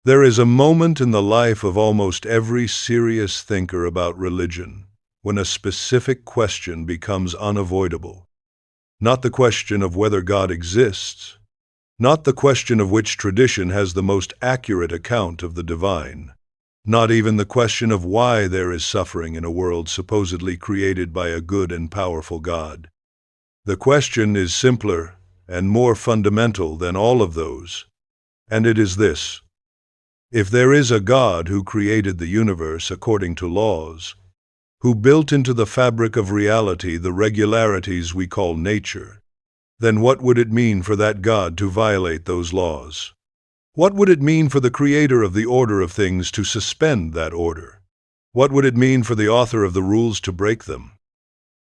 There is a moment in the life of almost every serious thinker about religion when a specific question becomes unavoidable. Not the question of whether God exists, not the question of which tradition has the most accurate account of the divine, not even the question of why there is suffering in a world supposedly created by a good and powerful God. The question is simpler and more fundamental than all of those, and it is this: if there is a God who created the universe according to laws, who built into the fabric of reality the regularities we call nature, then what would it mean for that God to violate those laws? What would it mean for the creator of the order of things to suspend that order? What would it mean for the author of the rules to break them?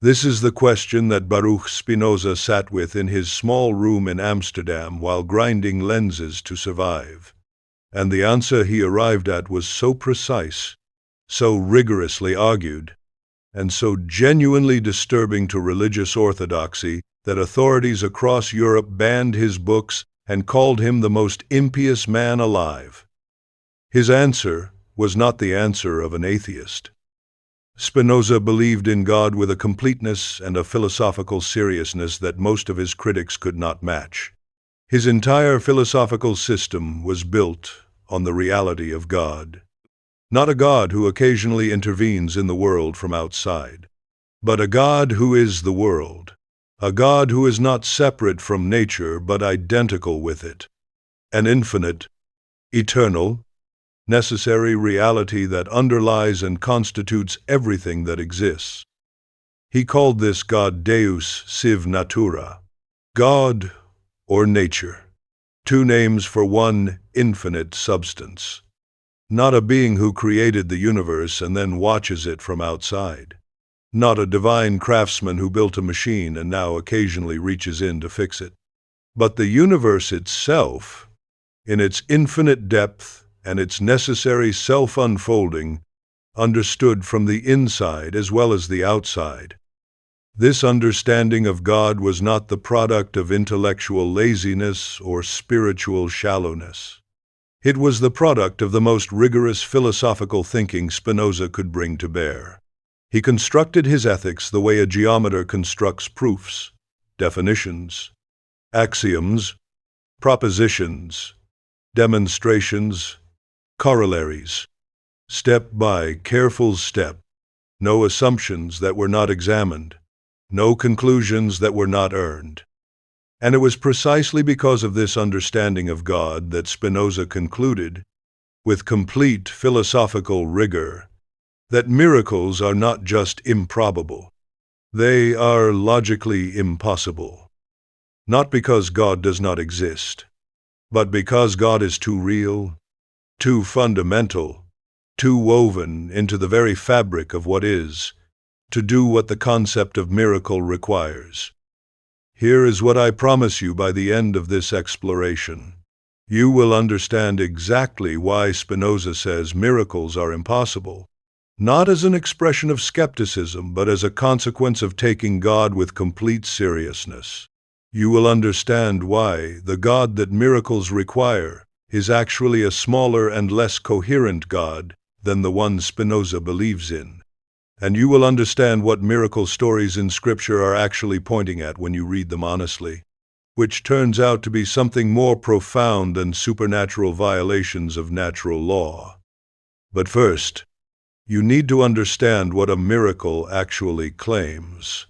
This is the question that Baruch Spinoza sat with in his small room in Amsterdam while grinding lenses to survive. And the answer he arrived at was so precise, so rigorously argued, and so genuinely disturbing to religious orthodoxy that authorities across Europe banned his books and called him the most impious man alive. His answer was not the answer of an atheist. Spinoza believed in God with a completeness and a philosophical seriousness that most of his critics could not match. His entire philosophical system was built on the reality of God. Not a God who occasionally intervenes in the world from outside, but a God who is the world, a God who is not separate from nature but identical with it, an infinite, eternal, necessary reality that underlies and constitutes everything that exists. He called this God Deus sive Natura, God or nature, two names for one infinite substance. Not a being who created the universe and then watches it from outside. Not a divine craftsman who built a machine and now occasionally reaches in to fix it. But the universe itself, in its infinite depth and its necessary self-unfolding, understood from the inside as well as the outside. This understanding of God was not the product of intellectual laziness or spiritual shallowness. It was the product of the most rigorous philosophical thinking Spinoza could bring to bear. He constructed his ethics the way a geometer constructs proofs, definitions, axioms, propositions, demonstrations, corollaries, step by careful step, no assumptions that were not examined, no conclusions that were not earned. And it was precisely because of this understanding of God that Spinoza concluded, with complete philosophical rigor, that miracles are not just improbable. They are logically impossible. Not because God does not exist, but because God is too real, too fundamental, too woven into the very fabric of what is, to do what the concept of miracle requires. Here is what I promise you by the end of this exploration. You will understand exactly why Spinoza says miracles are impossible, not as an expression of skepticism, but as a consequence of taking God with complete seriousness. You will understand why the God that miracles require is actually a smaller and less coherent God than the one Spinoza believes in. And you will understand what miracle stories in Scripture are actually pointing at when you read them honestly, which turns out to be something more profound than supernatural violations of natural law. But first, you need to understand what a miracle actually claims,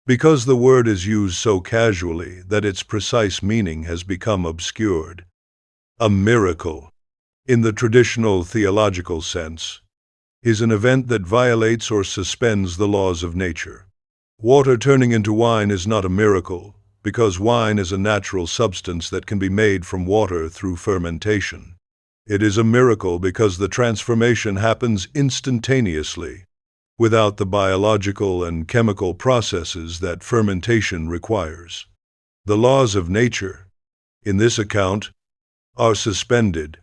because the word is used so casually that its precise meaning has become obscured. A miracle, in the traditional theological sense, is an event that violates or suspends the laws of nature. Water turning into wine is not a miracle, because wine is a natural substance that can be made from water through fermentation. It is a miracle because the transformation happens instantaneously, without the biological and chemical processes that fermentation requires. The laws of nature, in this account, are suspended.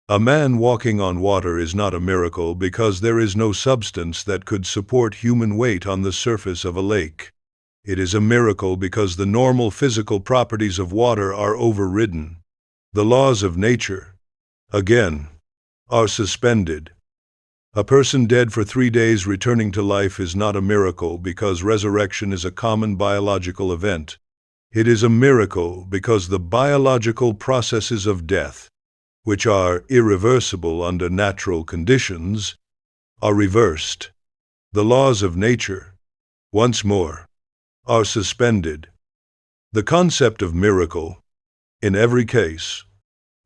A man walking on water is not a miracle because there is no substance that could support human weight on the surface of a lake. It is a miracle because the normal physical properties of water are overridden. The laws of nature, again, are suspended. A person dead for 3 days returning to life is not a miracle because resurrection is a common biological event. It is a miracle because the biological processes of death, which are irreversible under natural conditions, are reversed. The laws of nature, once more, are suspended. The concept of miracle, in every case,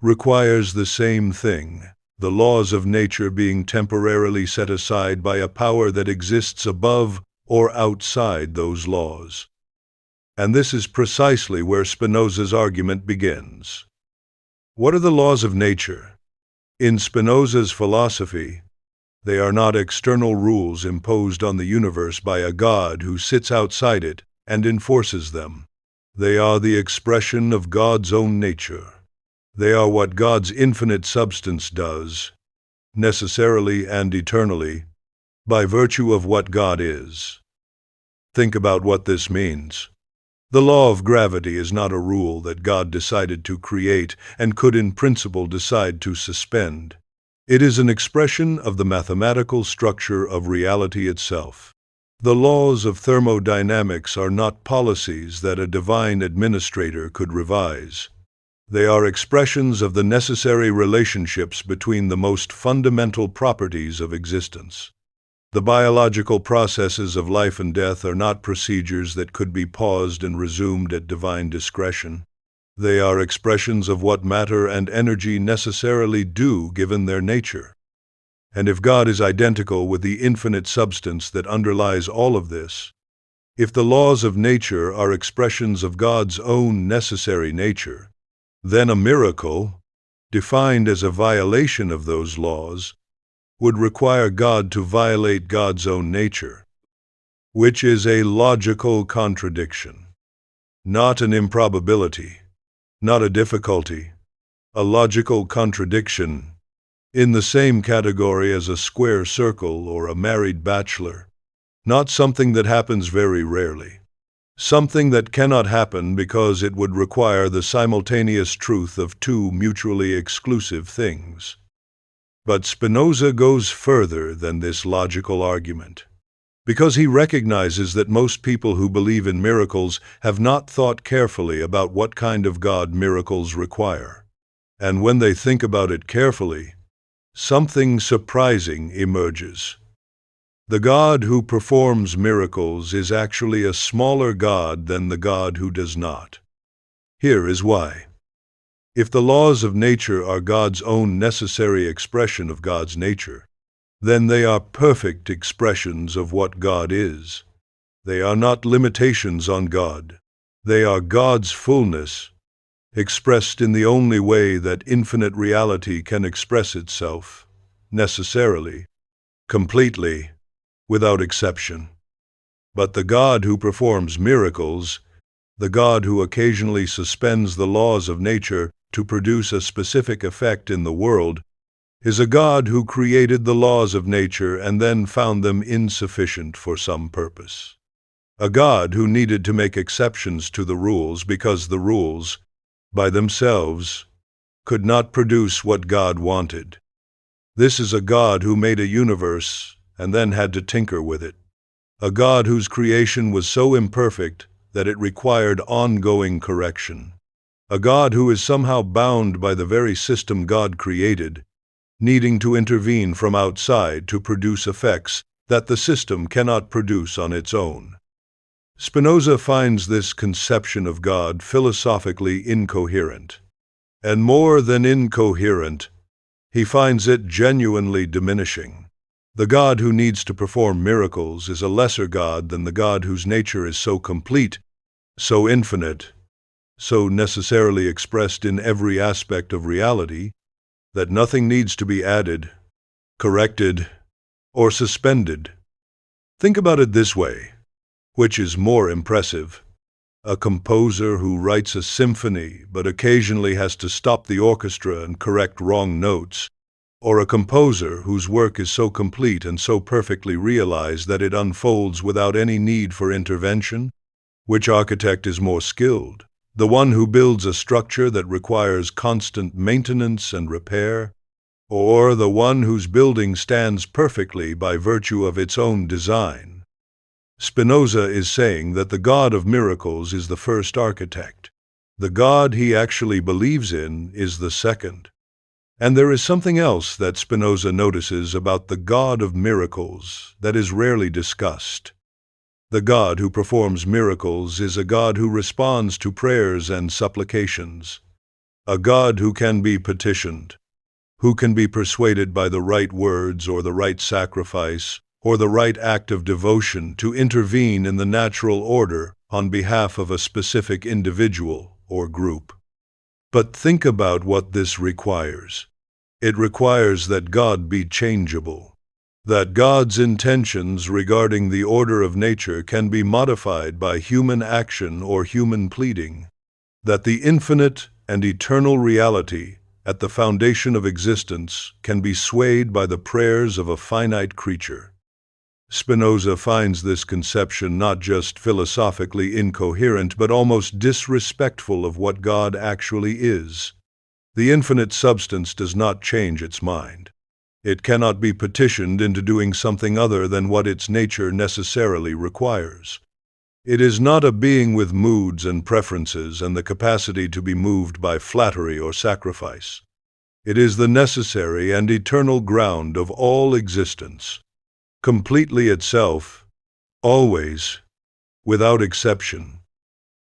requires the same thing, the laws of nature being temporarily set aside by a power that exists above or outside those laws. And this is precisely where Spinoza's argument begins. What are the laws of nature? In Spinoza's philosophy, they are not external rules imposed on the universe by a God who sits outside it and enforces them. They are the expression of God's own nature. They are what God's infinite substance does, necessarily and eternally, by virtue of what God is. Think about what this means. The law of gravity is not a rule that God decided to create and could in principle decide to suspend. It is an expression of the mathematical structure of reality itself. The laws of thermodynamics are not policies that a divine administrator could revise. They are expressions of the necessary relationships between the most fundamental properties of existence. The biological processes of life and death are not procedures that could be paused and resumed at divine discretion. They are expressions of what matter and energy necessarily do given their nature. And if God is identical with the infinite substance that underlies all of this, if the laws of nature are expressions of God's own necessary nature, then a miracle, defined as a violation of those laws, would require God to violate God's own nature, which is a logical contradiction, not an improbability, not a difficulty, a logical contradiction, in the same category as a square circle or a married bachelor, not something that happens very rarely. Something that cannot happen because it would require the simultaneous truth of two mutually exclusive things. But Spinoza goes further than this logical argument, because he recognizes that most people who believe in miracles have not thought carefully about what kind of God miracles require. And when they think about it carefully, something surprising emerges. The God who performs miracles is actually a smaller God than the God who does not. Here is why. If the laws of nature are God's own necessary expression of God's nature, then they are perfect expressions of what God is. They are not limitations on God. They are God's fullness, expressed in the only way that infinite reality can express itself, necessarily, completely, without exception. But the God who performs miracles, the God who occasionally suspends the laws of nature to produce a specific effect in the world, is a God who created the laws of nature and then found them insufficient for some purpose. A God who needed to make exceptions to the rules because the rules, by themselves, could not produce what God wanted. This is a God who made a universe and then had to tinker with it. A God whose creation was so imperfect that it required ongoing correction. A God who is somehow bound by the very system God created, needing to intervene from outside to produce effects that the system cannot produce on its own. Spinoza finds this conception of God philosophically incoherent. And more than incoherent, he finds it genuinely diminishing. The God who needs to perform miracles is a lesser God than the God whose nature is so complete, so infinite, so necessarily expressed in every aspect of reality, that nothing needs to be added, corrected, or suspended. Think about it this way, which is more impressive? A composer who writes a symphony but occasionally has to stop the orchestra and correct wrong notes, or a composer whose work is so complete and so perfectly realized that it unfolds without any need for intervention? Which architect is more skilled? The one who builds a structure that requires constant maintenance and repair, or the one whose building stands perfectly by virtue of its own design. Spinoza is saying that the God of miracles is the first architect. The God he actually believes in is the second. And there is something else that Spinoza notices about the God of miracles that is rarely discussed. The God who performs miracles is a God who responds to prayers and supplications, a God who can be petitioned, who can be persuaded by the right words or the right sacrifice or the right act of devotion to intervene in the natural order on behalf of a specific individual or group. But think about what this requires. It requires that God be changeable, that God's intentions regarding the order of nature can be modified by human action or human pleading, that the infinite and eternal reality at the foundation of existence can be swayed by the prayers of a finite creature. Spinoza finds this conception not just philosophically incoherent, but almost disrespectful of what God actually is. The infinite substance does not change its mind. It cannot be petitioned into doing something other than what its nature necessarily requires. It is not a being with moods and preferences and the capacity to be moved by flattery or sacrifice. It is the necessary and eternal ground of all existence, completely itself, always, without exception.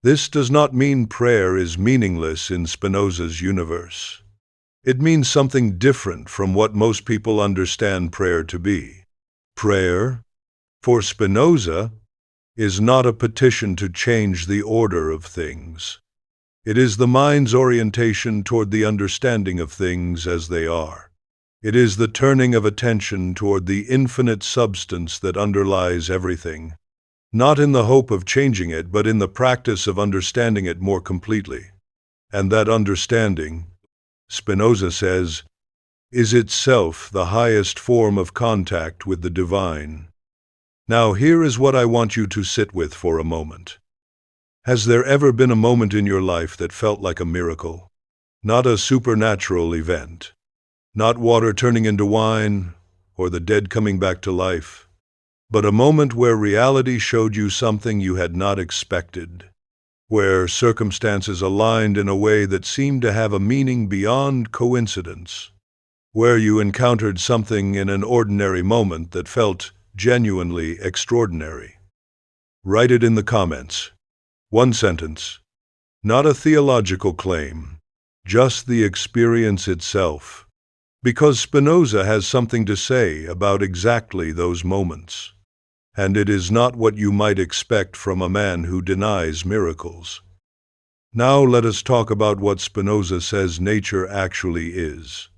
This does not mean prayer is meaningless in Spinoza's universe. It means something different from what most people understand prayer to be. Prayer, for Spinoza, is not a petition to change the order of things. It is the mind's orientation toward the understanding of things as they are. It is the turning of attention toward the infinite substance that underlies everything, not in the hope of changing it, but in the practice of understanding it more completely. And that understanding, Spinoza says, is itself the highest form of contact with the divine. Now here is what I want you to sit with for a moment. Has there ever been a moment in your life that felt like a miracle? Not a supernatural event, not water turning into wine or the dead coming back to life, but a moment where reality showed you something you had not expected, where circumstances aligned in a way that seemed to have a meaning beyond coincidence, where you encountered something in an ordinary moment that felt genuinely extraordinary. Write it in the comments. One sentence. Not a theological claim, just the experience itself. Because Spinoza has something to say about exactly those moments. And it is not what you might expect from a man who denies miracles. Now let us talk about what Spinoza says nature actually is.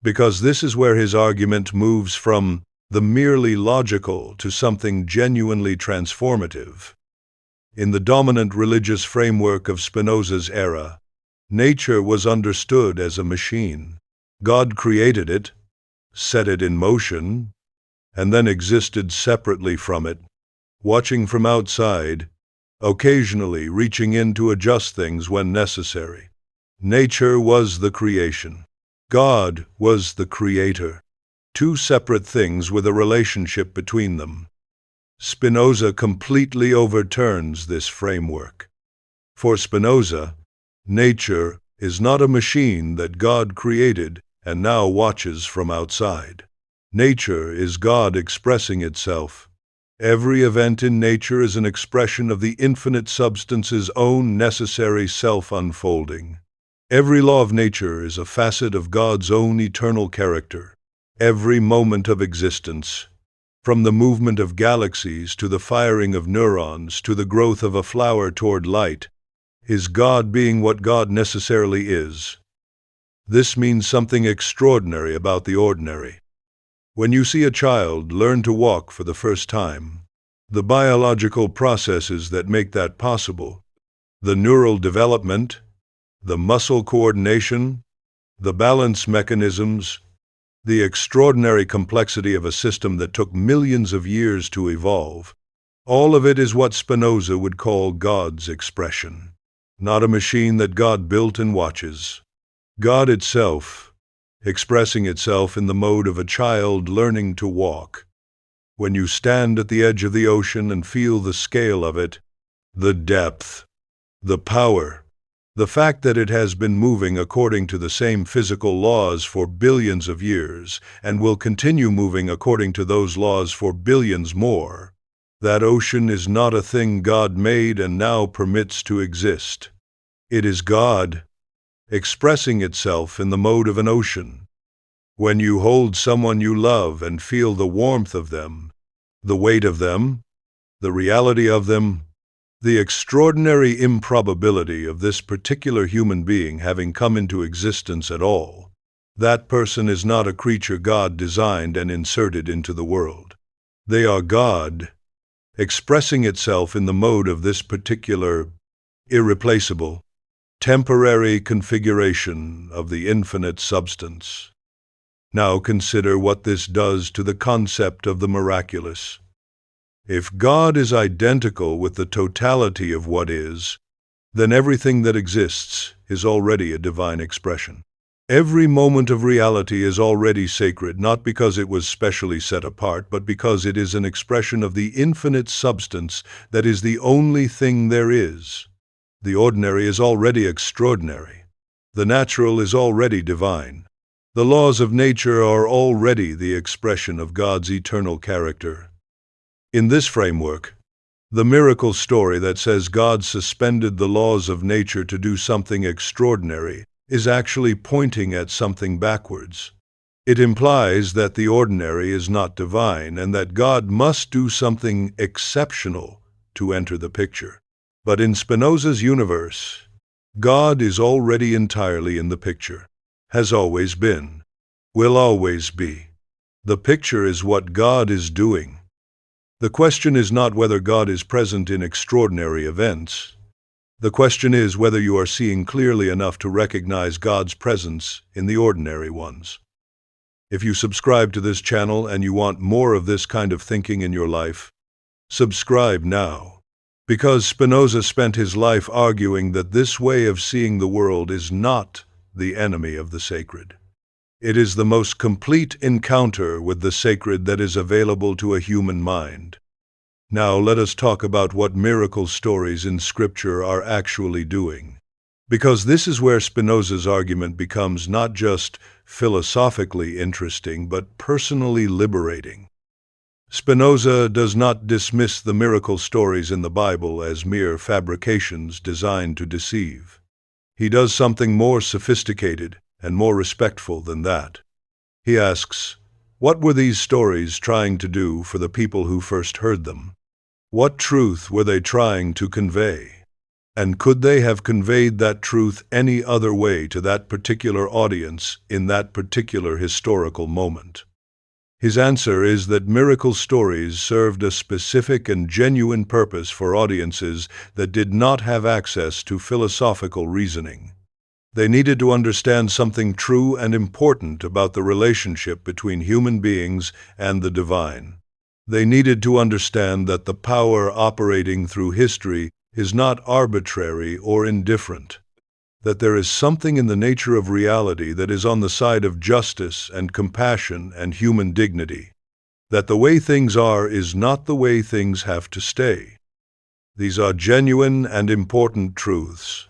Because this is where his argument moves from the merely logical to something genuinely transformative. In the dominant religious framework of Spinoza's era, nature was understood as a machine. God created it, set it in motion, and then existed separately from it, watching from outside, occasionally reaching in to adjust things when necessary. Nature was the creation. God was the creator. Two separate things with a relationship between them. Spinoza completely overturns this framework. For Spinoza, nature is not a machine that God created and now watches from outside. Nature is God expressing itself. Every event in nature is an expression of the infinite substance's own necessary self-unfolding. Every law of nature is a facet of God's own eternal character. Every moment of existence, from the movement of galaxies to the firing of neurons to the growth of a flower toward light, is God being what God necessarily is. This means something extraordinary about the ordinary. When you see a child learn to walk for the first time, the biological processes that make that possible, the neural development, the muscle coordination, the balance mechanisms, the extraordinary complexity of a system that took millions of years to evolve, all of it is what Spinoza would call God's expression. Not a machine that God built and watches. God itself, expressing itself in the mode of a child learning to walk. When you stand at the edge of the ocean and feel the scale of it, the depth, the power, the fact that it has been moving according to the same physical laws for billions of years and will continue moving according to those laws for billions more, that ocean is not a thing God made and now permits to exist. It is God, expressing itself in the mode of an ocean. When you hold someone you love and feel the warmth of them, the weight of them, the reality of them, the extraordinary improbability of this particular human being having come into existence at all, that person is not a creature God designed and inserted into the world. They are God, expressing itself in the mode of this particular, irreplaceable, temporary configuration of the infinite substance. Now consider what this does to the concept of the miraculous. If God is identical with the totality of what is, then everything that exists is already a divine expression. Every moment of reality is already sacred, not because it was specially set apart, but because it is an expression of the infinite substance that is the only thing there is. The ordinary is already extraordinary. The natural is already divine. The laws of nature are already the expression of God's eternal character. In this framework, the miracle story that says God suspended the laws of nature to do something extraordinary is actually pointing at something backwards. It implies that the ordinary is not divine and that God must do something exceptional to enter the picture. But in Spinoza's universe, God is already entirely in the picture, has always been, will always be. The picture is what God is doing. The question is not whether God is present in extraordinary events. The question is whether you are seeing clearly enough to recognize God's presence in the ordinary ones. If you subscribe to this channel and you want more of this kind of thinking in your life, subscribe now. Because Spinoza spent his life arguing that this way of seeing the world is not the enemy of the sacred. It is the most complete encounter with the sacred that is available to a human mind. Now let us talk about what miracle stories in Scripture are actually doing. Because this is where Spinoza's argument becomes not just philosophically interesting, but personally liberating. Spinoza does not dismiss the miracle stories in the Bible as mere fabrications designed to deceive. He does something more sophisticated and more respectful than that. He asks, what were these stories trying to do for the people who first heard them? What truth were they trying to convey? And could they have conveyed that truth any other way to that particular audience in that particular historical moment? His answer is that miracle stories served a specific and genuine purpose for audiences that did not have access to philosophical reasoning. They needed to understand something true and important about the relationship between human beings and the divine. They needed to understand that the power operating through history is not arbitrary or indifferent, that there is something in the nature of reality that is on the side of justice and compassion and human dignity, that the way things are is not the way things have to stay. These are genuine and important truths.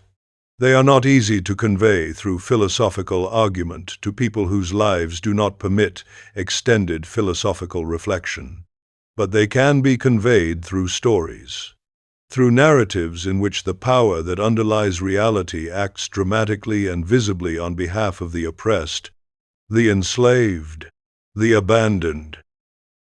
They are not easy to convey through philosophical argument to people whose lives do not permit extended philosophical reflection. But they can be conveyed through stories, through narratives in which the power that underlies reality acts dramatically and visibly on behalf of the oppressed, the enslaved, the abandoned.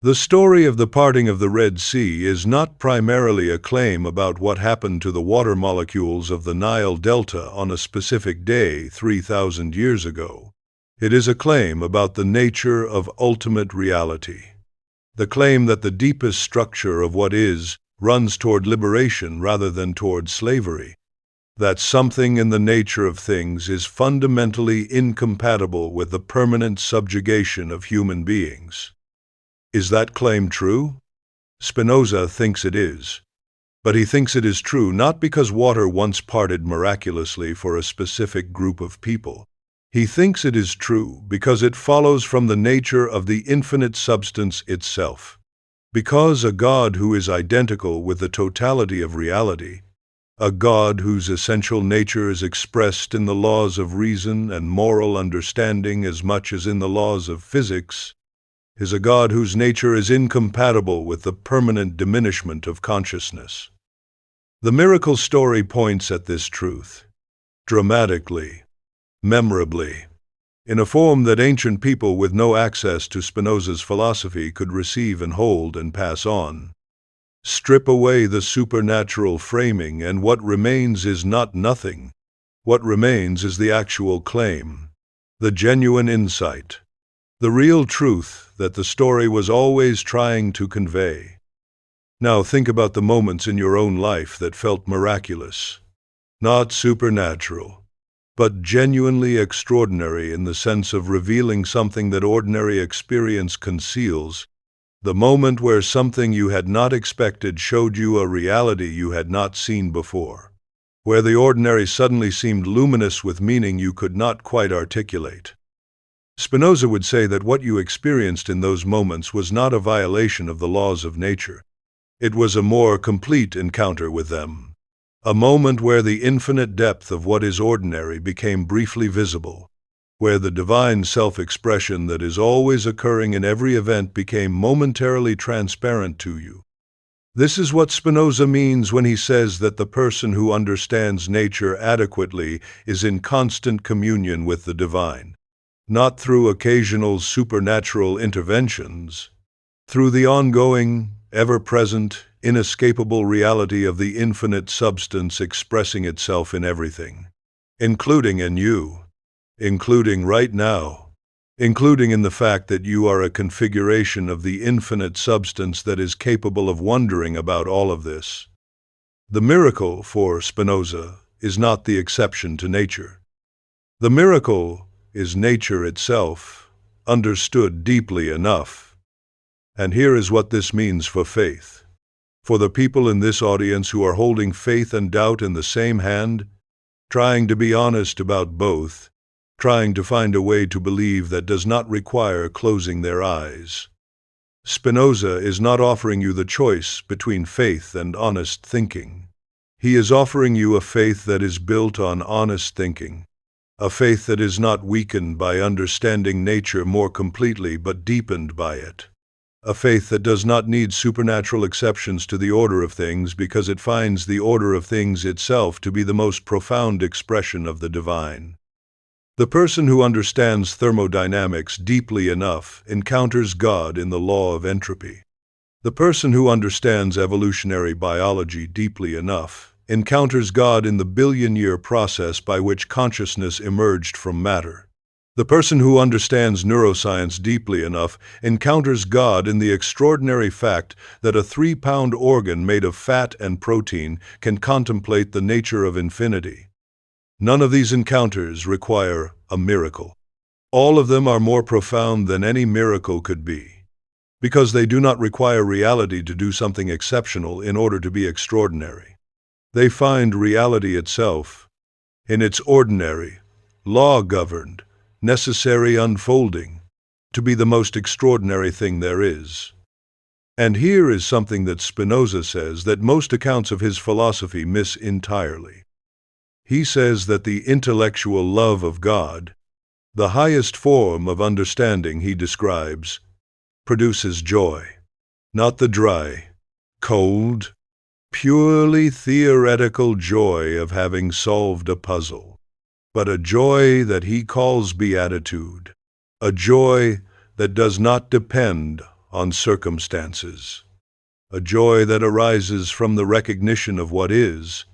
The story of the parting of the Red Sea is not primarily a claim about what happened to the water molecules of the Nile Delta on a specific day 3,000 years ago. It is a claim about the nature of ultimate reality. The claim that the deepest structure of what is runs toward liberation rather than toward slavery. That something in the nature of things is fundamentally incompatible with the permanent subjugation of human beings. Is that claim true? Spinoza thinks it is. But he thinks it is true not because water once parted miraculously for a specific group of people. He thinks it is true because it follows from the nature of the infinite substance itself. Because a God who is identical with the totality of reality, a God whose essential nature is expressed in the laws of reason and moral understanding as much as in the laws of physics, is a God whose nature is incompatible with the permanent diminishment of consciousness. The miracle story points at this truth, dramatically, memorably, in a form that ancient people with no access to Spinoza's philosophy could receive and hold and pass on. Strip away the supernatural framing, and what remains is not nothing. What remains is the actual claim, the genuine insight, the real truth that the story was always trying to convey. Now think about the moments in your own life that felt miraculous, not supernatural, but genuinely extraordinary in the sense of revealing something that ordinary experience conceals. The moment where something you had not expected showed you a reality you had not seen before, where the ordinary suddenly seemed luminous with meaning you could not quite articulate. Spinoza would say that what you experienced in those moments was not a violation of the laws of nature. It was a more complete encounter with them, a moment where the infinite depth of what is ordinary became briefly visible, where the divine self-expression that is always occurring in every event became momentarily transparent to you. This is what Spinoza means when he says that the person who understands nature adequately is in constant communion with the divine, not through occasional supernatural interventions, through the ongoing, ever-present, inescapable reality of the infinite substance expressing itself in everything, including in you. Including right now, including in the fact that you are a configuration of the infinite substance that is capable of wondering about all of this. The miracle, for Spinoza, is not the exception to nature. The miracle is nature itself, understood deeply enough. And here is what this means for faith. For the people in this audience who are holding faith and doubt in the same hand, trying to be honest about both, trying to find a way to believe that does not require closing their eyes. Spinoza is not offering you the choice between faith and honest thinking. He is offering you a faith that is built on honest thinking, a faith that is not weakened by understanding nature more completely but deepened by it, a faith that does not need supernatural exceptions to the order of things because it finds the order of things itself to be the most profound expression of the divine. The person who understands thermodynamics deeply enough encounters God in the law of entropy. The person who understands evolutionary biology deeply enough encounters God in the billion-year process by which consciousness emerged from matter. The person who understands neuroscience deeply enough encounters God in the extraordinary fact that a 3-pound organ made of fat and protein can contemplate the nature of infinity. None of these encounters require a miracle. All of them are more profound than any miracle could be, because they do not require reality to do something exceptional in order to be extraordinary. They find reality itself, in its ordinary, law-governed, necessary unfolding, to be the most extraordinary thing there is. And here is something that Spinoza says that most accounts of his philosophy miss entirely. He says that the intellectual love of God, the highest form of understanding he describes, produces joy, not the dry, cold, purely theoretical joy of having solved a puzzle, but a joy that he calls beatitude, a joy that does not depend on circumstances, a joy that arises from the recognition of what is,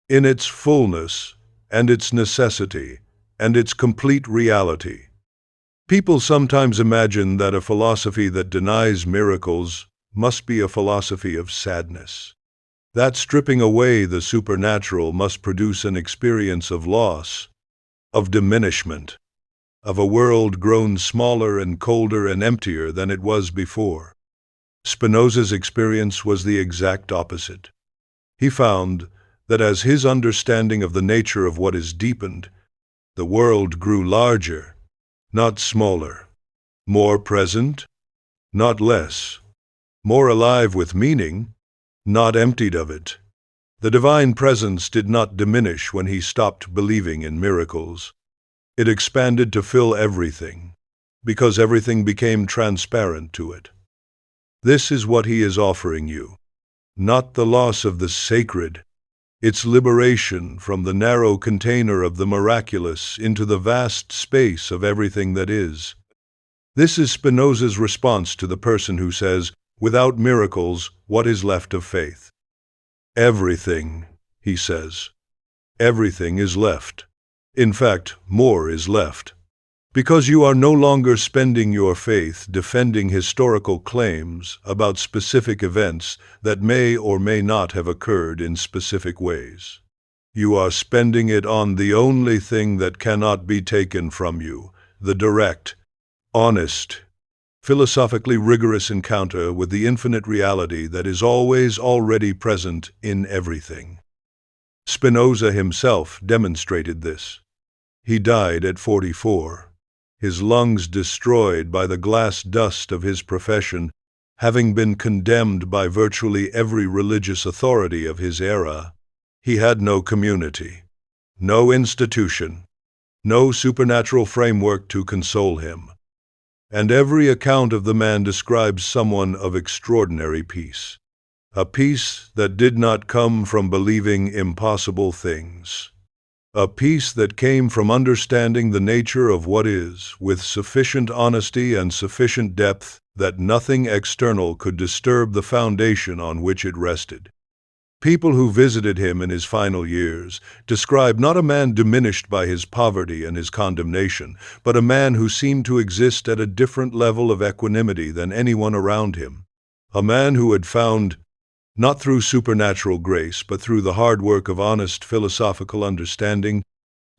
in its fullness and its necessity and its complete reality. People sometimes imagine that a philosophy that denies miracles must be a philosophy of sadness, that stripping away the supernatural must produce an experience of loss, of diminishment, of a world grown smaller and colder and emptier than it was before. Spinoza's experience was the exact opposite. He found that as his understanding of the nature of what is deepened, The world grew larger, not smaller. More present, not less. More alive with meaning, not emptied of it. The divine presence did not diminish when he stopped believing in miracles. It expanded to fill everything, because everything became transparent to it. This is what he is offering you. Not the loss of the sacred, its liberation from the narrow container of the miraculous into the vast space of everything that is. This is Spinoza's response to the person who says, without miracles, what is left of faith? Everything, he says. Everything is left. In fact, more is left. Because you are no longer spending your faith defending historical claims about specific events that may or may not have occurred in specific ways. You are spending it on the only thing that cannot be taken from you, the direct, honest, philosophically rigorous encounter with the infinite reality that is always already present in everything. Spinoza himself demonstrated this. He died at 44. His lungs destroyed by the glass dust of his profession, having been condemned by virtually every religious authority of his era. He had no community, no institution, no supernatural framework to console him. And every account of the man describes someone of extraordinary peace, a peace that did not come from believing impossible things. A peace that came from understanding the nature of what is, with sufficient honesty and sufficient depth that nothing external could disturb the foundation on which it rested. People who visited him in his final years describe not a man diminished by his poverty and his condemnation, but a man who seemed to exist at a different level of equanimity than anyone around him. A man who had found, not through supernatural grace, but through the hard work of honest philosophical understanding,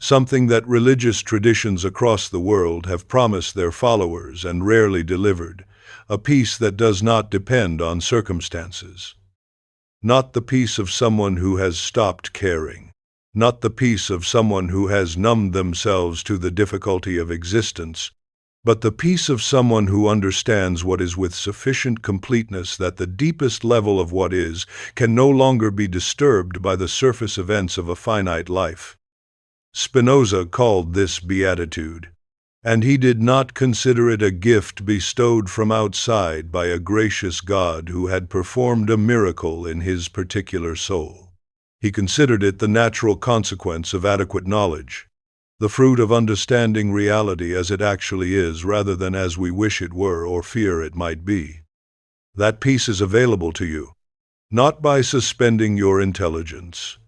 something that religious traditions across the world have promised their followers and rarely delivered, a peace that does not depend on circumstances. Not the peace of someone who has stopped caring, not the peace of someone who has numbed themselves to the difficulty of existence, but the peace of someone who understands what is with sufficient completeness that the deepest level of what is can no longer be disturbed by the surface events of a finite life. Spinoza called this beatitude, and he did not consider it a gift bestowed from outside by a gracious God who had performed a miracle in his particular soul. He considered it the natural consequence of adequate knowledge, the fruit of understanding reality as it actually is rather than as we wish it were or fear it might be. That peace is available to you, not by suspending your intelligence,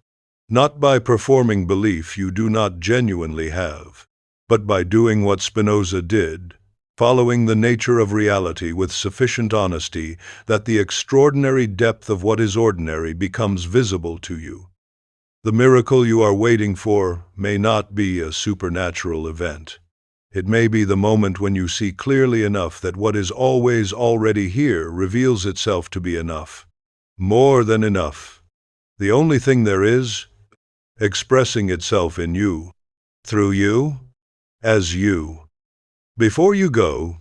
not by performing belief you do not genuinely have, but by doing what Spinoza did, following the nature of reality with sufficient honesty that the extraordinary depth of what is ordinary becomes visible to you. The miracle you are waiting for may not be a supernatural event. It may be the moment when you see clearly enough that what is always already here reveals itself to be enough. More than enough. The only thing there is, expressing itself in you, through you, as you. Before you go,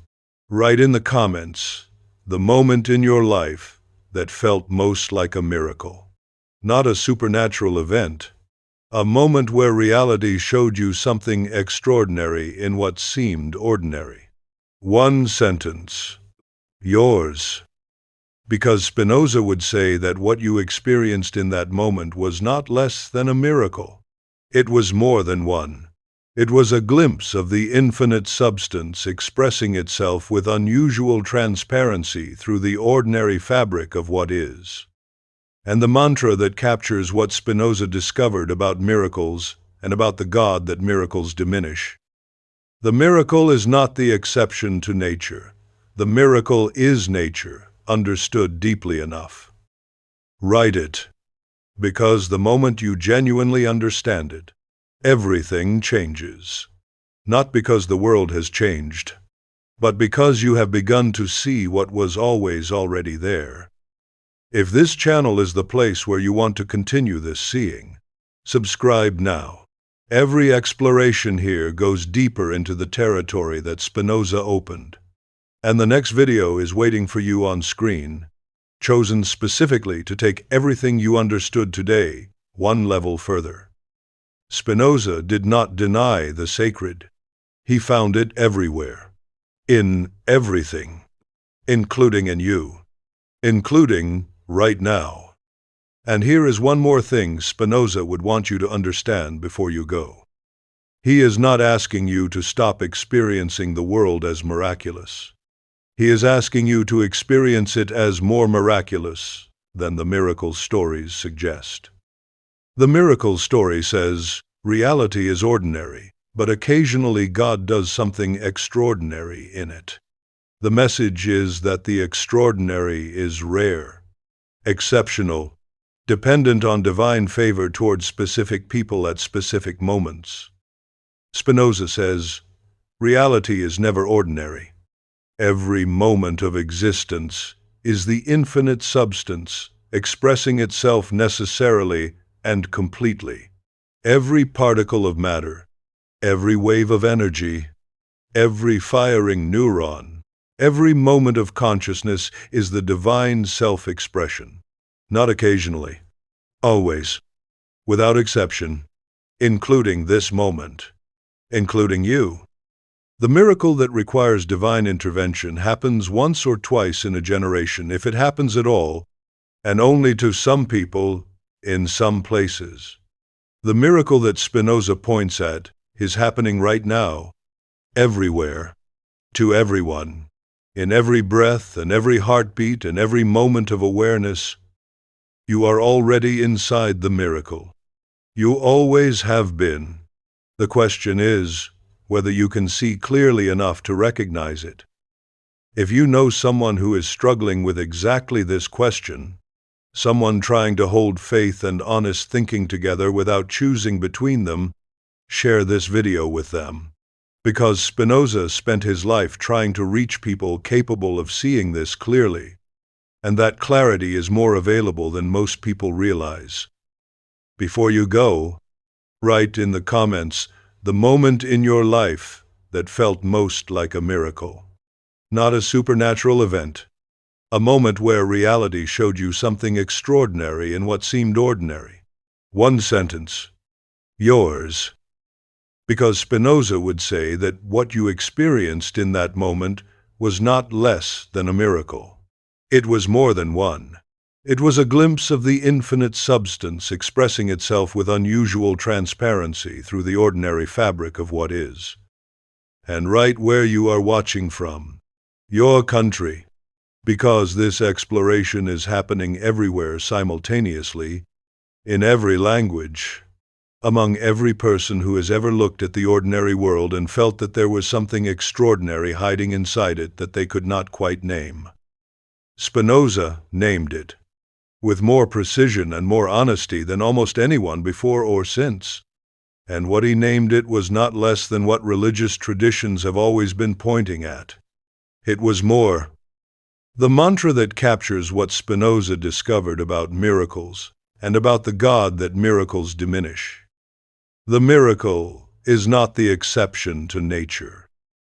write in the comments the moment in your life that felt most like a miracle. Not a supernatural event, a moment where reality showed you something extraordinary in what seemed ordinary. One sentence. Yours. Because Spinoza would say that what you experienced in that moment was not less than a miracle. It was more than one. It was a glimpse of the infinite substance expressing itself with unusual transparency through the ordinary fabric of what is. And the mantra that captures what Spinoza discovered about miracles and about the God that miracles diminish. The miracle is not the exception to nature. The miracle is nature, understood deeply enough. Write it, because the moment you genuinely understand it, everything changes. Not because the world has changed, but because you have begun to see what was always already there. If this channel is the place where you want to continue this seeing, subscribe now. Every exploration here goes deeper into the territory that Spinoza opened. And the next video is waiting for you on screen, chosen specifically to take everything you understood today one level further. Spinoza did not deny the sacred. He found it everywhere, in everything, including in you, including right now. And here is one more thing Spinoza would want you to understand before you go. He is not asking you to stop experiencing the world as miraculous. He is asking you to experience it as more miraculous than the miracle stories suggest. The miracle story says, reality is ordinary, but occasionally God does something extraordinary in it. The message is that the extraordinary is rare, exceptional, dependent on divine favor towards specific people at specific moments. Spinoza says, reality is never ordinary. Every moment of existence is the infinite substance expressing itself necessarily and completely. Every particle of matter, every wave of energy, every firing neuron, every moment of consciousness is the divine self-expression. Not occasionally, always, without exception, including this moment, including you. The miracle that requires divine intervention happens once or twice in a generation, if it happens at all, and only to some people, in some places. The miracle that Spinoza points at is happening right now, everywhere, to everyone, in every breath and every heartbeat and every moment of awareness. You are already inside the miracle. You always have been. The question is whether you can see clearly enough to recognize it. If you know someone who is struggling with exactly this question, someone trying to hold faith and honest thinking together without choosing between them, share this video with them. Because Spinoza spent his life trying to reach people capable of seeing this clearly, and that clarity is more available than most people realize. Before you go, write in the comments the moment in your life that felt most like a miracle. Not a supernatural event. A moment where reality showed you something extraordinary in what seemed ordinary. One sentence. Yours. Because Spinoza would say that what you experienced in that moment was not less than a miracle. It was more than one. It was a glimpse of the infinite substance expressing itself with unusual transparency through the ordinary fabric of what is. And right where you are watching from, your country, because this exploration is happening everywhere simultaneously, in every language, among every person who has ever looked at the ordinary world and felt that there was something extraordinary hiding inside it that they could not quite name. Spinoza named it, with more precision and more honesty than almost anyone before or since. And what he named it was not less than what religious traditions have always been pointing at. It was more. The mantra that captures what Spinoza discovered about miracles and about the God that miracles diminish. The miracle is not the exception to nature.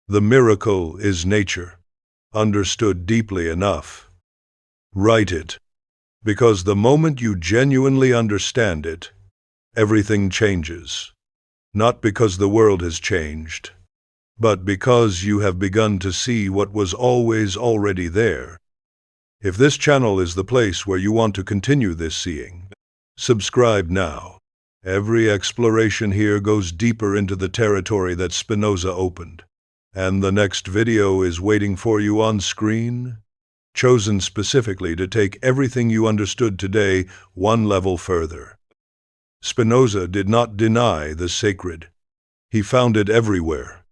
The miracle is nature, understood deeply enough. Write it, because the moment you genuinely understand it, everything changes. Not because the world has changed, but because you have begun to see what was always already there. If this channel is the place where you want to continue this seeing, subscribe now. Every exploration here goes deeper into the territory that Spinoza opened. And the next video is waiting for you on screen, chosen specifically to take everything you understood today one level further. Spinoza did not deny the sacred. He found it everywhere,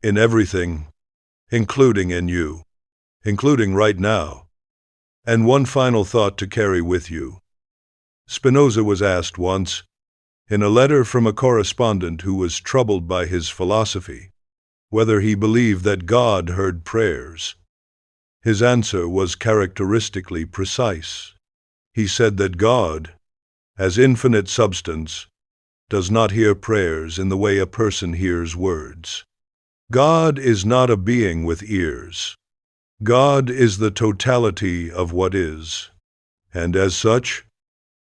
in everything, including in you, including right now. And one final thought to carry with you. Spinoza was asked once, in a letter from a correspondent who was troubled by his philosophy, whether he believed that God heard prayers. His answer was characteristically precise. He said that God, as infinite substance, does not hear prayers in the way a person hears words. God is not a being with ears. God is the totality of what is, and as such,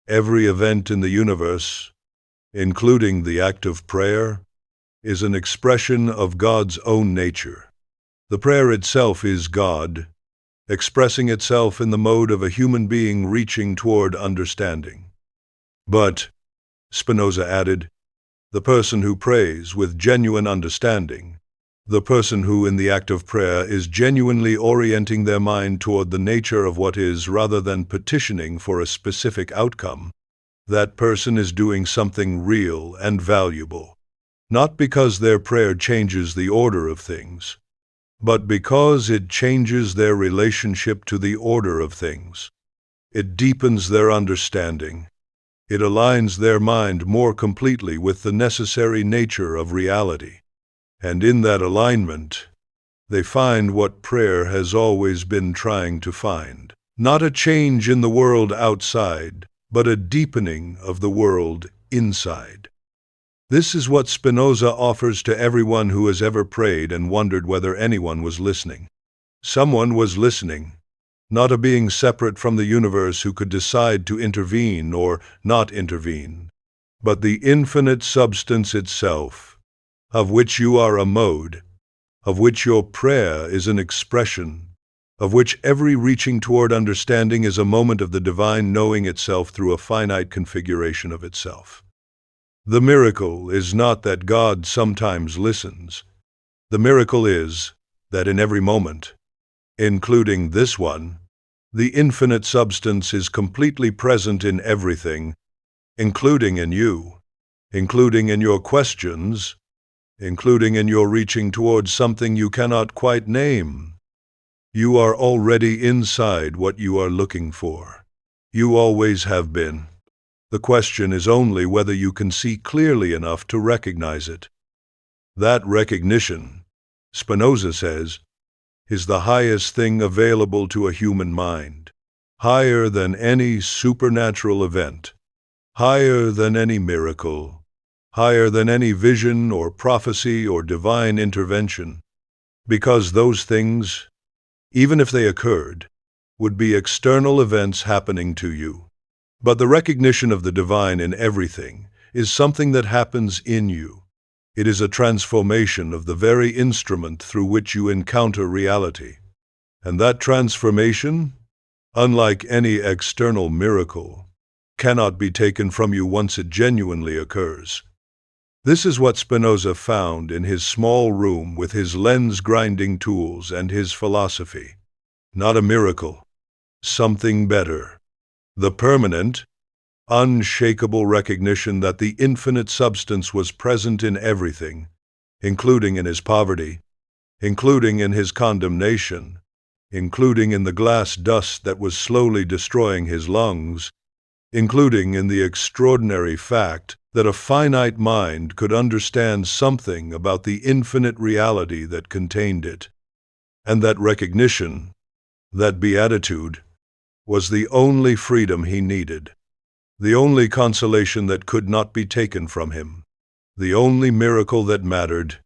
every event in the universe, including the act of prayer, is an expression of God's own nature. The prayer itself is God, expressing itself in the mode of a human being reaching toward understanding. But, Spinoza added, the person who prays with genuine understanding, the person who in the act of prayer is genuinely orienting their mind toward the nature of what is rather than petitioning for a specific outcome, that person is doing something real and valuable, not because their prayer changes the order of things, but because it changes their relationship to the order of things. It deepens their understanding. It aligns their mind more completely with the necessary nature of reality. And in that alignment, they find what prayer has always been trying to find. Not a change in the world outside, but a deepening of the world inside. This is what Spinoza offers to everyone who has ever prayed and wondered whether anyone was listening. Someone was listening, not a being separate from the universe who could decide to intervene or not intervene, but the infinite substance itself, of which you are a mode, of which your prayer is an expression, of which every reaching toward understanding is a moment of the divine knowing itself through a finite configuration of itself. The miracle is not that God sometimes listens. The miracle is that in every moment, including this one, the infinite substance is completely present in everything, including in you, including in your questions, including in your reaching towards something you cannot quite name. You are already inside what you are looking for. You always have been. The question is only whether you can see clearly enough to recognize it. That recognition, Spinoza says, is the highest thing available to a human mind, higher than any supernatural event, higher than any miracle, higher than any vision or prophecy or divine intervention, because those things, even if they occurred, would be external events happening to you. But the recognition of the divine in everything is something that happens in you. It is a transformation of the very instrument through which you encounter reality. And that transformation, unlike any external miracle, cannot be taken from you once it genuinely occurs. This is what Spinoza found in his small room with his lens-grinding tools and his philosophy. Not a miracle, something better. The permanent, unshakable recognition that the infinite substance was present in everything, including in his poverty, including in his condemnation, including in the glass dust that was slowly destroying his lungs, including in the extraordinary fact that a finite mind could understand something about the infinite reality that contained it. And that recognition, that beatitude, was the only freedom he needed, the only consolation that could not be taken from him, the only miracle that mattered,